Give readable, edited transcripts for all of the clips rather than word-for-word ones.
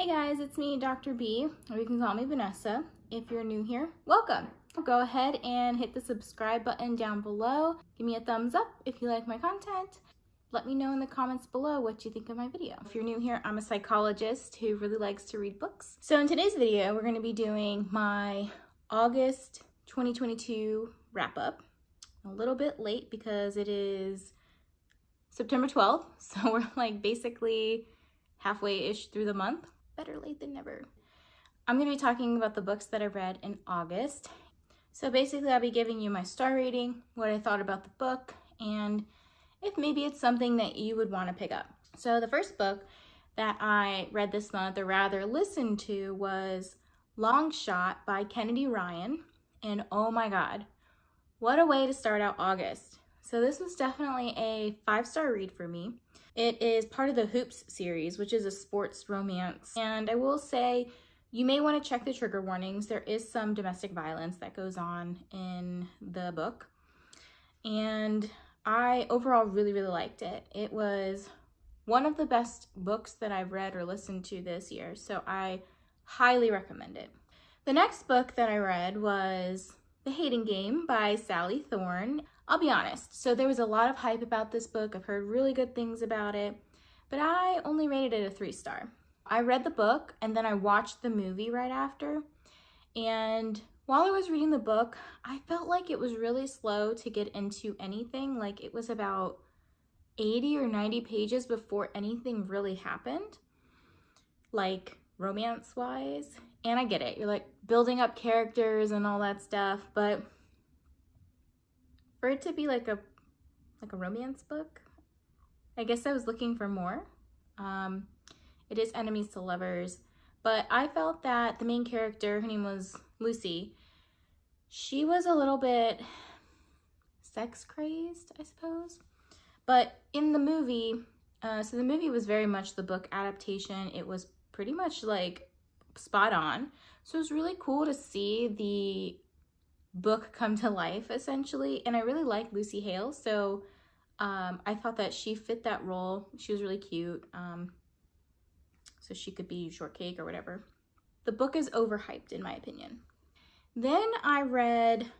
Hey guys, it's me, Dr. B, or you can call me Vanessa. If you're new here, welcome. Go ahead and hit the subscribe button down below. Give me a thumbs up if you like my content. Let me know in the comments below what you think of my video. If you're new here, I'm a psychologist who really likes to read books. So in today's video, we're going to be doing my August 2022 wrap up. A little bit late because it is September 12th, so we're like basically halfway-ish through the month. Better late than never. I'm going to be talking about the books that I read in August. So basically I'll be giving you my star rating, what I thought about the book, and if maybe it's something that you would want to pick up. So the first book that I read this month, or rather listened to, was Long Shot by Kennedy Ryan. And oh my God, what a way to start out August. So this was definitely a 5-star read for me. It is part of the Hoops series, which is a sports romance. And I will say, you may want to check the trigger warnings. There is some domestic violence that goes on in the book. And I overall really liked it. It was one of the best books that I've read or listened to this year, so I highly recommend it. The next book that I read was The Hating Game by Sally Thorne. I'll be honest, so there was a lot of hype about this book. I've heard really good things about it, but I only rated it a 3-star. I read the book and then I watched the movie right after, and while I was reading the book, I felt like it was really slow to get into anything. Like it was about 80 or 90 pages before anything really happened, like romance-wise. And I get it, you're like building up characters and all that stuff, but for it to be like a romance book, I guess I was looking for more. It is enemies to lovers, but I felt that the main character, her name was Lucy, she was a little bit sex crazed, I suppose. But in the movie, so the movie was very much the book adaptation. It was pretty much like spot on. So it was really cool to see the book come to life essentially, and I really like Lucy Hale, so I thought that she fit that role. She was really cute, so she could be Shortcake or whatever. The book is overhyped in my opinion. Then I read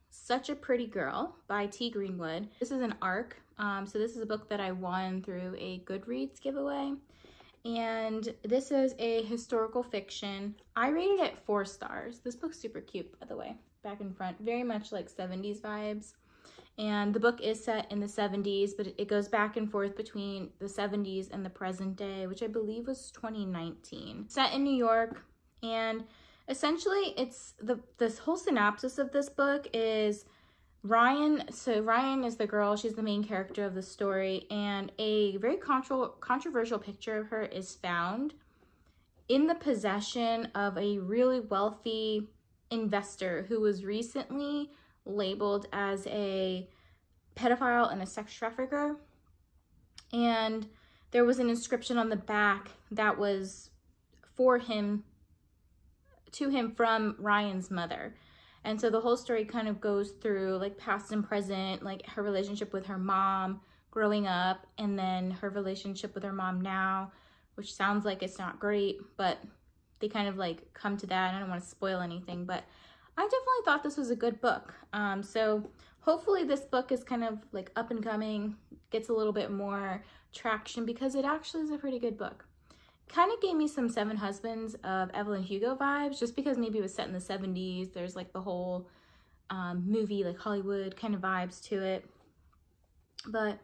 Such a Pretty Girl by T. Greenwood. This is an ARC, so this is a book that I won through a Goodreads giveaway, and this is a historical fiction. I rated it 4 stars. This book's super cute, by the way. Back and front, very much like 70s vibes. And the book is set in the 70s, but it goes back and forth between the 70s and the present day, which I believe was 2019. Set in New York, and essentially it's this whole synopsis of this book is Ryan. So Ryan is the girl, she's the main character of the story, and a very controversial picture of her is found in the possession of a really wealthy investor who was recently labeled as a pedophile and a sex trafficker. And there was an inscription on the back that was to him from Ryan's mother. And so the whole story kind of goes through like past and present, like her relationship with her mom growing up, and then her relationship with her mom now, which sounds like it's not great, but they kind of like come to that. I don't want to spoil anything, but I definitely thought this was a good book. So hopefully this book is kind of like up and coming, gets a little bit more traction, because it actually is a pretty good book. Kind of gave me some Seven Husbands of Evelyn Hugo vibes, just because maybe it was set in the 70s. There's like the whole movie, like Hollywood kind of vibes to it. But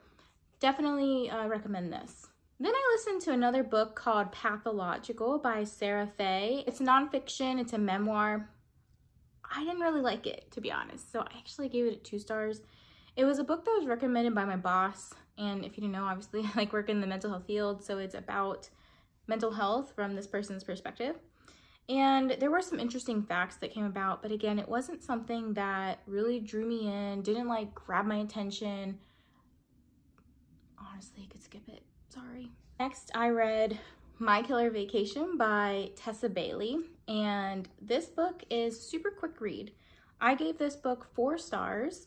definitely recommend this. Then I listened to another book called Pathological by Sarah Fay. It's nonfiction, it's a memoir. I didn't really like it, to be honest, so I actually gave it 2 stars. It was a book that was recommended by my boss, and if you didn't know, obviously I like work in the mental health field, so it's about mental health from this person's perspective. And there were some interesting facts that came about, but again, it wasn't something that really drew me in, didn't like grab my attention. Honestly, I could skip it. Sorry. Next, I read My Killer Vacation by Tessa Bailey, and this book is super quick read. I gave this book 4 stars.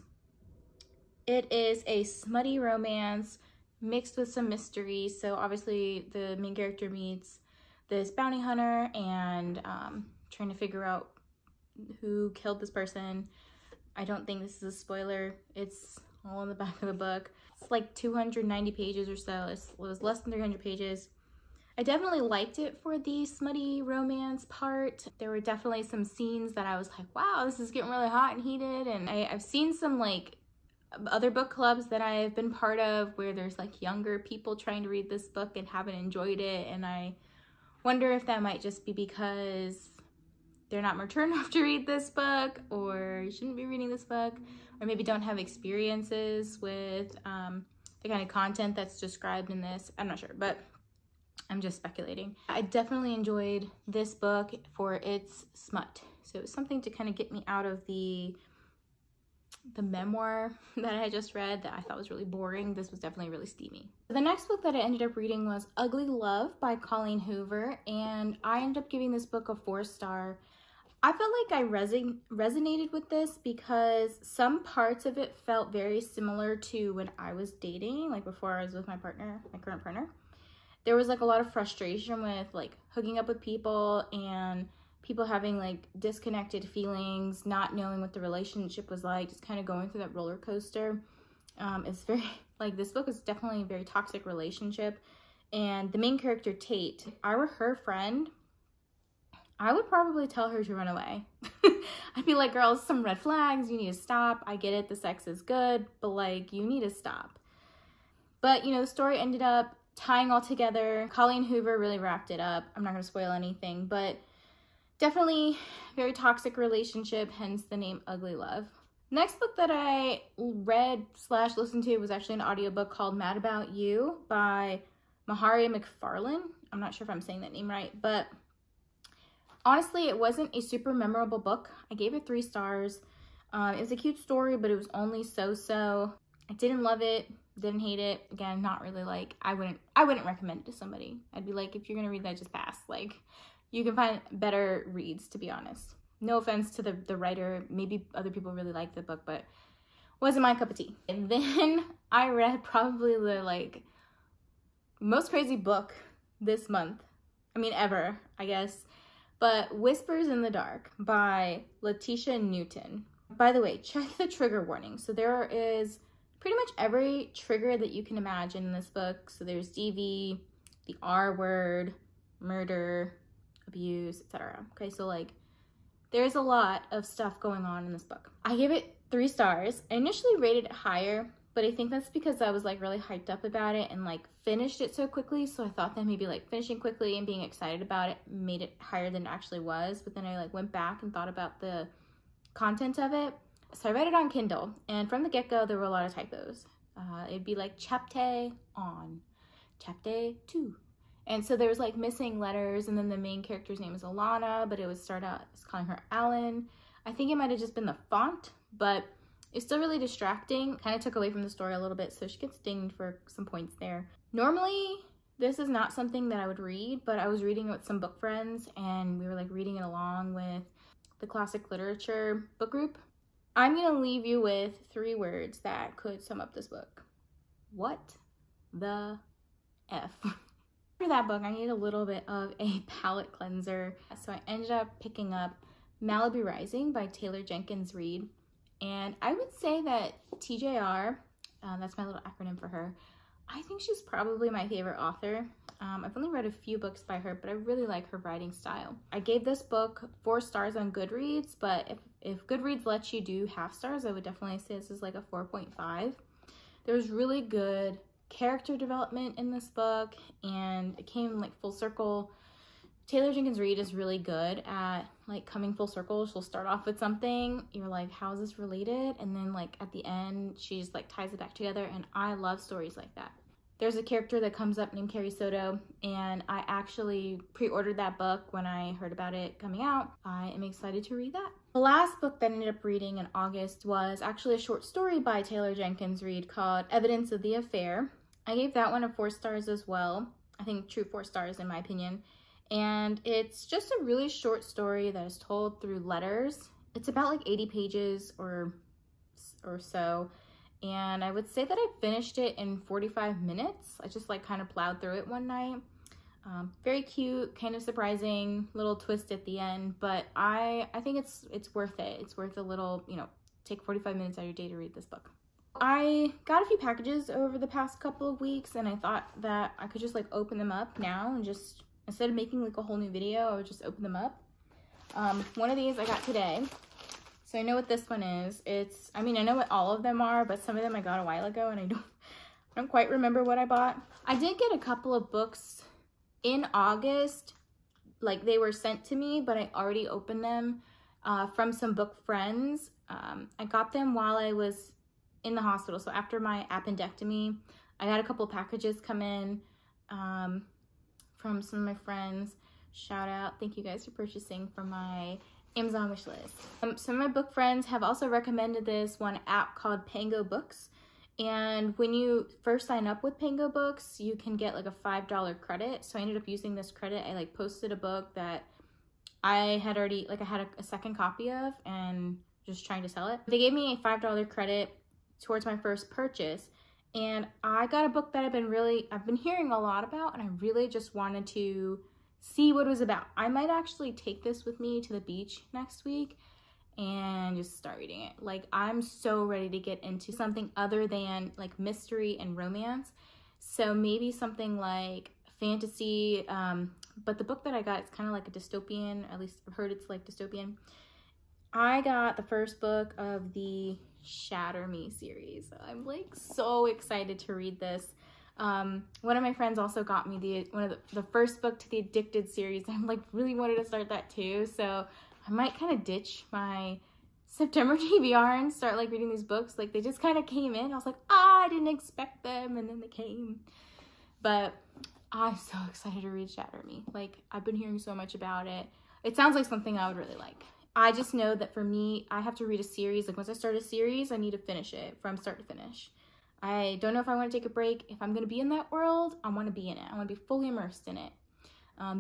It is a smutty romance mixed with some mystery. So obviously the main character meets this bounty hunter and trying to figure out who killed this person. I don't think this is a spoiler. It's all in the back of the book. It's like 290 pages or so. It was less than 300 pages. I definitely liked it for the smutty romance part. There were definitely some scenes that I was like, wow, this is getting really hot and heated. And I've seen some like other book clubs that I've been part of where there's like younger people trying to read this book and haven't enjoyed it. And I wonder if that might just be because they're not mature enough to read this book, or shouldn't be reading this book, or maybe don't have experiences with the kind of content that's described in this. I'm not sure, but I'm just speculating. I definitely enjoyed this book for its smut. So it was something to kind of get me out of the memoir that I had just read that I thought was really boring. This was definitely really steamy. The next book that I ended up reading was Ugly Love by Colleen Hoover, and I ended up giving this book a 4-star. I felt like I resonated with this because some parts of it felt very similar to when I was dating, like before I was with my partner, my current partner. There was like a lot of frustration with like hooking up with people and people having like disconnected feelings, not knowing what the relationship was like, just kind of going through that roller coaster. It's very, like, this book is definitely a very toxic relationship. And the main character, Tate, if I were her friend, I would probably tell her to run away. I'd be like, girl, some red flags, you need to stop. I get it, the sex is good, but like, you need to stop. But, you know, the story ended up tying all together. Colleen Hoover really wrapped it up. I'm not going to spoil anything, but definitely very toxic relationship, hence the name Ugly Love. Next book that I read / listened to was actually an audiobook called Mad About You by Mahari McFarlane. I'm not sure if I'm saying that name right, but honestly, it wasn't a super memorable book. I gave it 3 stars. It was a cute story, but it was only so-so. I didn't love it, didn't hate it. Again, not really like, I wouldn't recommend it to somebody. I'd be like, if you're gonna read that, just pass. Like, you can find better reads, to be honest. No offense to the writer. Maybe other people really liked the book, but wasn't my cup of tea. And then I read probably the like most crazy book this month. I mean, ever, I guess. But Whispers in the Dark by Letitia Newton. By the way, check the trigger warning. So there is pretty much every trigger that you can imagine in this book. So there's DV, the R word, murder, abuse, etc. Okay, so like there's a lot of stuff going on in this book. I gave it 3 stars. I initially rated it higher, but I think that's because I was like really hyped up about it and like finished it so quickly. So I thought that maybe like finishing quickly and being excited about it made it higher than it actually was. But then I like went back and thought about the content of it. So I read it on Kindle, and from the get-go there were a lot of typos. It'd be like chapter on, chapter 2. And so there was like missing letters, and then the main character's name is Alana, but it would start out as calling her Alan. I think it might have just been the font, but it's still really distracting. Kind of took away from the story a little bit, so she gets dinged for some points there. Normally, this is not something that I would read, but I was reading it with some book friends, and we were like reading it along with the classic literature book group. I'm gonna leave you with 3 words that could sum up this book. What the F? For that book, I needed a little bit of a palate cleanser, so I ended up picking up Malibu Rising by Taylor Jenkins Reid. And I would say that TJR, that's my little acronym for her, I think she's probably my favorite author. I've only read a few books by her, but I really like her writing style. I gave this book 4 stars on Goodreads, but if Goodreads lets you do half stars, I would definitely say this is like a 4.5. There's really good character development in this book, and it came like full circle. Taylor Jenkins Reid is really good at like coming full circle. She'll start off with something, you're like, how is this related? And then like at the end, she just like ties it back together, and I love stories like that. There's a character that comes up named Carrie Soto, and I actually pre-ordered that book when I heard about it coming out. I am excited to read that. The last book that I ended up reading in August was actually a short story by Taylor Jenkins Reid called Evidence of the Affair. I gave that one a 4 stars as well. I think true 4 stars in my opinion. And it's just a really short story that is told through letters. It's about like 80 pages or so. And I would say that I finished it in 45 minutes. I just like kind of plowed through it one night. Very cute, kind of surprising, little twist at the end, but I think it's worth it. It's worth a little, you know, take 45 minutes out of your day to read this book. I got a few packages over the past couple of weeks, and I thought that I could just like open them up now and just, instead of making like a whole new video, I would just open them up. One of these I got today. So I know what this one is. I mean, I know what all of them are, but some of them I got a while ago and I don't quite remember what I bought. I did get a couple of books in August, like they were sent to me, but I already opened them from some book friends. I got them while I was in the hospital. So after my appendectomy, I had a couple of packages come in from some of my friends. Shout out, thank you guys for purchasing from my Amazon wish list. Some of my book friends have also recommended this one app called Pango Books. And when you first sign up with Pango Books, you can get like a $5 credit. So I ended up using this credit. I like posted a book that I had already, like I had a second copy of and just trying to sell it. They gave me a $5 credit towards my first purchase. And I got a book that I've been hearing a lot about, and I really just wanted to see what it was about. I might actually take this with me to the beach next week and just start reading it. Like, I'm so ready to get into something other than like mystery and romance. So maybe something like fantasy, but the book that I got, it's kind of like a dystopian, at least I've heard it's like dystopian. I got the first book of the Shatter Me series. I'm like so excited to read this. One of my friends also got me one of the first book to the Addicted series. I'm like really wanted to start that too. So I might kind of ditch my September TBR and start like reading these books. Like they just kind of came in. I was like, I didn't expect them, and then they came. But I'm so excited to read Shatter Me. Like I've been hearing so much about it. It sounds like something I would really like. I just know that for me, I have to read a series. Like once I start a series, I need to finish it from start to finish. I don't know if I want to take a break. If I'm going to be in that world, I want to be in it. I want to be fully immersed in it.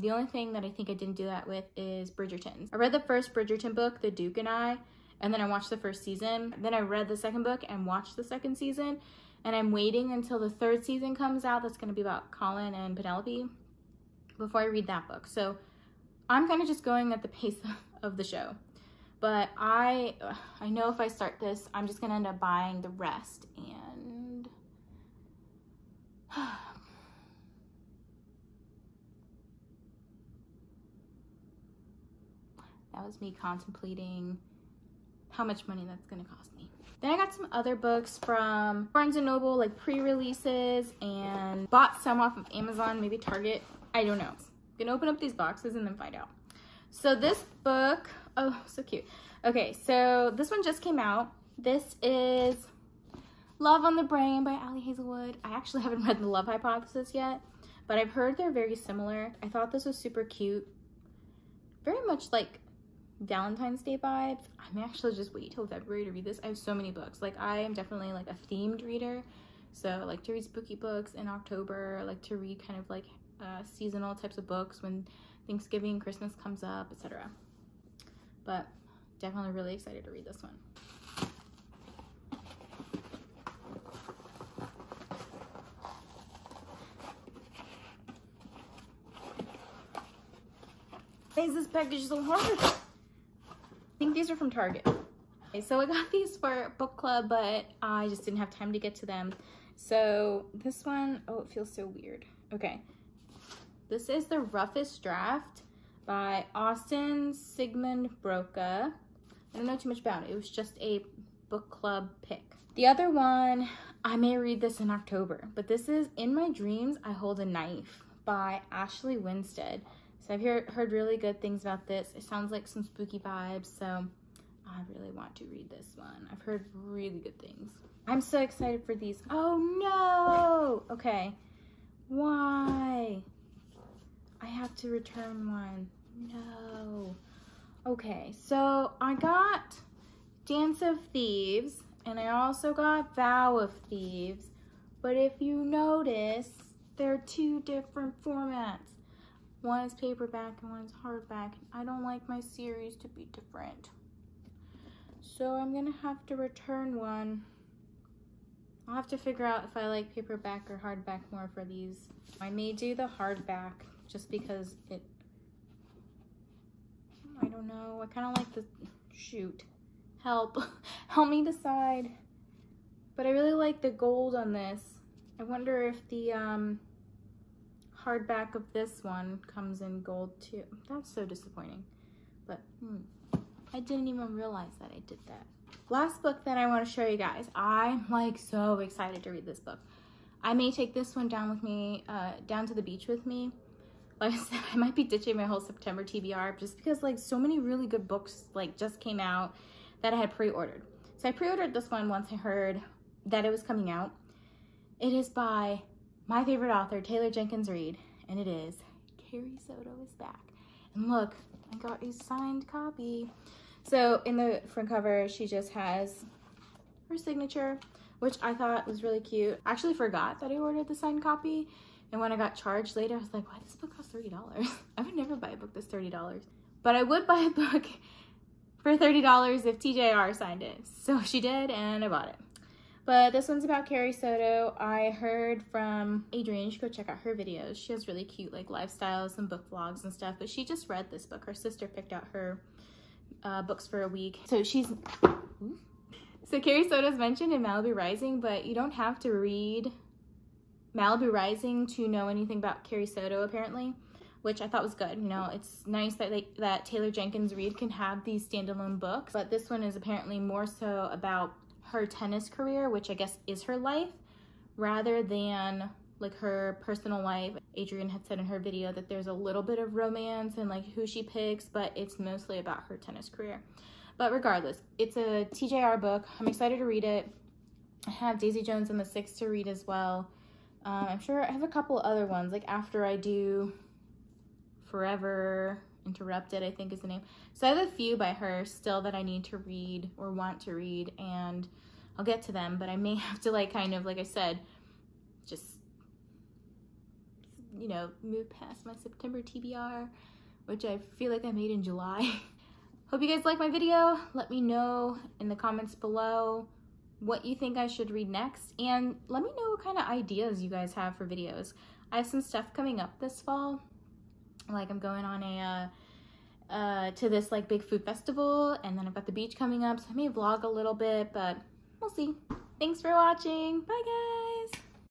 The only thing that I think I didn't do that with is Bridgerton. I read the first Bridgerton book, The Duke and I, and then I watched the first season. Then I read the second book and watched the second season. And I'm waiting until the third season comes out. That's going to be about Colin and Penelope before I read that book. So I'm kind of just going at the pace of the show. But I know if I start this, I'm just going to end up buying the rest. And that was me contemplating how much money that's going to cost me. Then I got some other books from Barnes & Noble, like pre-releases, and bought some off of Amazon, maybe Target. I don't know. I'm going to open up these boxes and then find out. So this book, oh, so cute. Okay, so this one just came out. This is Love on the Brain by Ali Hazelwood. I actually haven't read The Love Hypothesis yet, but I've heard they're very similar. I thought this was super cute. Very much like Valentine's Day vibes. I may actually just wait till February to read this. I have so many books. Like I am definitely like a themed reader. So I like to read spooky books in October. I like to read kind of like seasonal types of books when Thanksgiving, Christmas comes up, etc. But definitely really excited to read this one. Why is this package so hard? I think these are from Target. Okay, so I got these for book club, but I just didn't have time to get to them. So this one, oh, it feels so weird. Okay. This is The Roughest Draft by Austin Sigmund Broca. I don't know too much about it. It was just a book club pick. The other one, I may read this in October, but this is In My Dreams, I Hold a Knife by Ashley Winstead. So I've heard really good things about this. It sounds like some spooky vibes, so I really want to read this one. I've heard really good things. I'm so excited for these. Oh no! Okay. Why? I have to return one. No. Okay, so I got Dance of Thieves, and I also got Vow of Thieves. But if you notice, they're two different formats. One is paperback and one is hardback. I don't like my series to be different. So I'm gonna have to return one. I'll have to figure out if I like paperback or hardback more for these. I may do the hardback just because I don't know, I kind of like the, shoot, help me decide. But I really like the gold on this. I wonder if the hardback of this one comes in gold too. That's so disappointing. But I didn't even realize that I did that. Last book that I want to show you guys. I'm like so excited to read this book. I may take this one down with me, down to the beach with me. Like I said, I might be ditching my whole September TBR just because like so many really good books like just came out that I had pre-ordered. So I pre-ordered this one once I heard that it was coming out. It is by my favorite author, Taylor Jenkins Reid, and it is Carrie Soto is Back. And look, I got a signed copy. So in the front cover, she just has her signature, which I thought was really cute. I actually forgot that I ordered the signed copy. And when I got charged later, I was like, why this book cost $30? I would never buy a book that's $30. But I would buy a book for $30 if TJR signed it. So she did, and I bought it. But this one's about Carrie Soto. I heard from Adrienne, you should go check out her videos. She has really cute like lifestyles and book vlogs and stuff, but she just read this book. Her sister picked out her books for a week. So Carrie Soto's mentioned in Malibu Rising, but you don't have to read Malibu Rising to know anything about Carrie Soto apparently, which I thought was good. You know, it's nice that that Taylor Jenkins Reid can have these standalone books, but this one is apparently more so about her tennis career, which I guess is her life, rather than like her personal life. Adrienne had said in her video that there's a little bit of romance and like who she picks, but it's mostly about her tennis career. But regardless, it's a TJR book. I'm excited to read it. I have Daisy Jones and the Six to read as well. I'm sure I have a couple other ones, like after I do Forever Interrupted, I think is the name. So I have a few by her still that I need to read or want to read, and I'll get to them, but I may have to like kind of, like I said, just, you know, move past my September TBR, which I feel like I made in July. Hope you guys like my video. Let me know in the comments below what you think I should read next, and let me know what kind of ideas you guys have for videos. I have some stuff coming up this fall. Like I'm going on a to this like big food festival, and then I've got the beach coming up, so I may vlog a little bit, but we'll see. Thanks for watching. Bye guys.